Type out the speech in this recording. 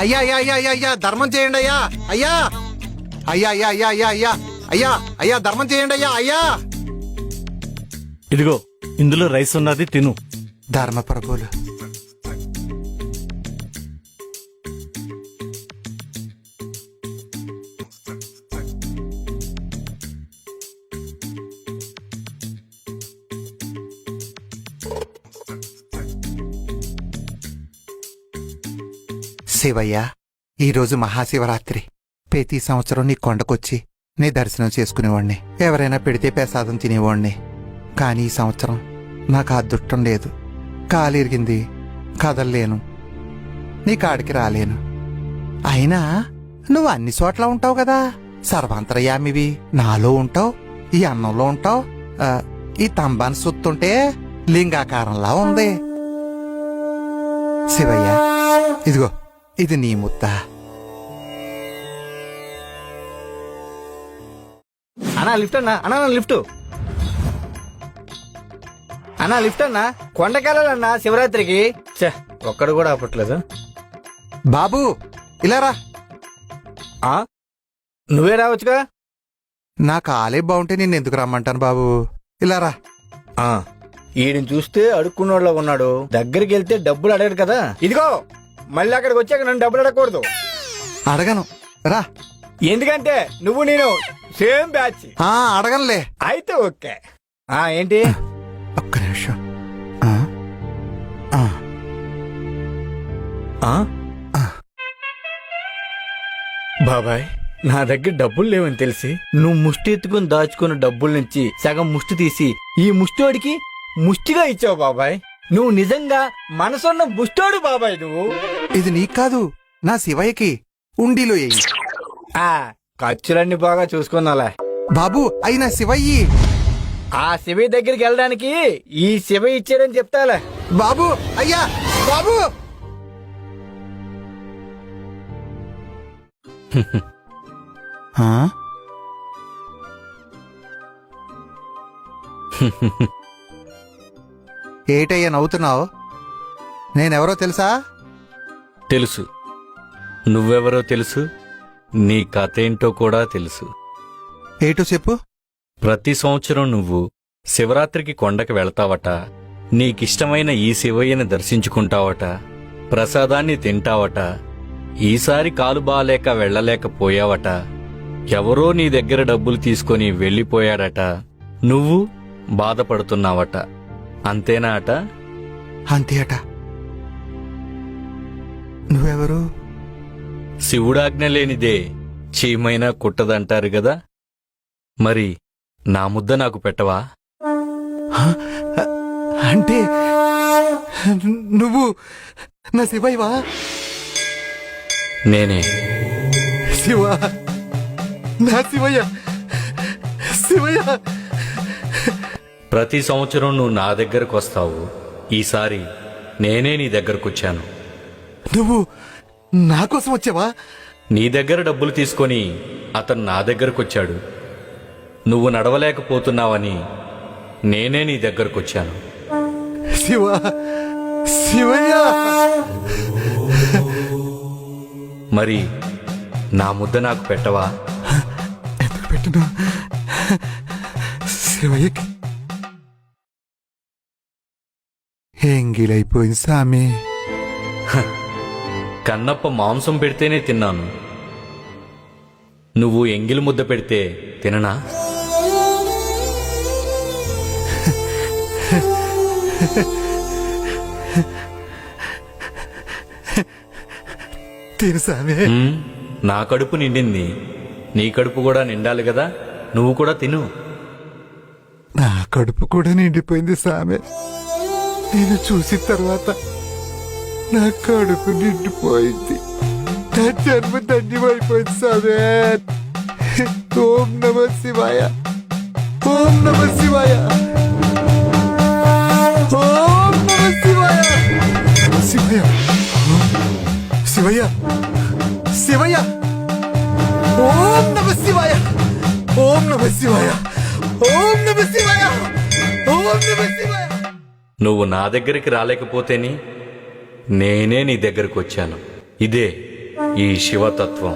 అయ్యా అయ్యా అయ్యా అయ్యా అయ్యా ధర్మం చేయండి అయ్యా అయ్యా అయ్యా అయ్యా అయ్యా అయ్యా అయ్యా అయ్యా అయ్యా ధర్మం చేయండి అయ్యా అయ్యా. ఇదిగో ఇందులో రైస్ ఉన్నది, తిను. ధర్మ ప్రభువులు. శివయ్య, ఈరోజు మహాశివరాత్రి. ప్రతి సంవత్సరం నీ కొండకొచ్చి నీ దర్శనం చేసుకునేవాణ్ణి, ఎవరైనా పెడితే ప్రసాదం తినేవాణ్ణి. కానీ ఈ సంవత్సరం నాకు ఆ దుట్టం లేదు. కాలిరిగింది, కదల్లేను, నీ కాడికి రాలేను. అయినా నువ్వు అన్ని చోట్ల ఉంటావు కదా, సర్వాంతరయామివి. నాలో ఉంటావు, ఈ అన్నంలో ఉంటావు. ఈ తంబాన్ని సుత్తుంటే లింగాకారంలా ఉంది. శివయ్య, ఇదిగో ఇది నీ ముద్ద. అన్నా లిఫ్ట్ అన్నా, అన్నా లిఫ్ట్ అన్నా, లిఫ్ట్ అన్నా. కొండకెళ్ళాలన్నా శివరాత్రికి. ఒక్కడు కూడా ఆపట్లేదు. బాబు ఇలా రా. నువ్వే రావచ్చుగా. నా కాలే బాగుంటే నేను ఎందుకు రమ్మంటాను బాబు, ఇలా రా. ఈయన చూస్తే అడుక్కున్నోళ్ళ ఉన్నాడు, దగ్గరికి వెళ్తే డబ్బులు అడగడు కదా. ఇదిగో మళ్ళీ అక్కడికి వచ్చాక నన్ను డబ్బులు అడగకూడదు. అడగను, రా. ఎందుకంటే నువ్వు నేను సేమ్ బ్యాచ్. అడగనులే. అయితే ఓకే. ఏంటి? ఒక్క నిమిషం. బాబాయ్, నా దగ్గర డబ్బులు లేవని తెలిసి నువ్వు ముష్టి ఎత్తుకుని దాచుకున్న డబ్బుల నుంచి సగం ముష్టి తీసి ఈ ముష్టోడికి ముష్టిగా ఇచ్చావు బాబాయ్. నువ్వు నిజంగా మనసున్న ముష్టోడు బాబాయ్ నువ్వు. ఇది నీకు కాదు, నా శివయ్యకి ఉండిలో ఎయ్యి. ఖర్చులన్నీ బాగా చూసుకున్నాలే బాబు. అయినా శివయ్యి, ఆ శివయ్య దగ్గరికి వెళ్ళడానికి ఈ శివయ్య ఇచ్చాడని చెప్తాలే. బాబు, అయ్యా బాబు. ఏటయ్యా నవ్వుతున్నావు? నేనెవరో తెలుసా? తెలుసు. నువ్వెవరో తెలుసు, నీ కథ ఏంటో కూడా తెలుసు. ఏటో చెప్పు. ప్రతి సంవత్సరం నువ్వు శివరాత్రికి కొండకి వెళతావట, నీకిష్టమైన ఈ శివయ్యని దర్శించుకుంటావట, ప్రసాదాన్ని తింటావట. ఈసారి కాలు బాలేక వెళ్లలేకపోయావట, ఎవరో నీ దగ్గర డబ్బులు తీసుకొని వెళ్ళిపోయాడట, నువ్వు బాధపడుతున్నావట. అంతేనా అట? అంతే అట. నువ్వెవరు? శివుడాజ్ఞ లేనిదే చీమైనా కుట్టదంటారు గదా. మరి నా ముద్ద నాకు పెట్టవా? అంటే నువ్వు నా శివయ్యవా? నేనే. శివ, నా శివయ్య, శివయ్య. ప్రతి సంవత్సరం నువ్వు నా దగ్గరకు వస్తావు, ఈసారి నేనే నీ దగ్గరకొచ్చాను. నువ్వు నా కోసం వచ్చావా? నీ దగ్గర డబ్బులు తీసుకొని అతను నా దగ్గరకొచ్చాడు. నువ్వు నడవలేకపోతున్నావని నేనే నీ దగ్గరకొచ్చాను. శివ, శివయ్య. మరి నా ముద్ద నాకు పెట్టవా? ఎందుకు పెట్టను? శివయ్యకి ఎంగిలైపోయింది సామి. కన్నప్ప మాంసం పెడితేనే తిన్నాను, నువ్వు ఎంగిలి ముద్ద పెడితే తిననా? తిను సామి. నా కడుపు నిండింది, నీ కడుపు కూడా నిండాలి కదా, నువ్వు కూడా తిను. నా కడుపు కూడా నిండిపోయింది సామి. నేను చూసిన తర్వాత నా కడుపు నిండిపోయింది. నా జన్మ ధన్యమైపోయింది సామి. ఓం నమ శివాయ, ఓం నమ శివాయ, ఓం నమ శివాయ. శివయ్య, శివయ్య, శివయ్య. ఓం నమ శివాయ, ఓం నమ శివాయ, ఓం నమ శివాయ, ఓం నమ శివాయ. నువ్వు నా దగ్గరికి రాలేకపోతేని నేనే నీ దగ్గరకు వచ్చాను. ఇదే ఈ శివతత్వం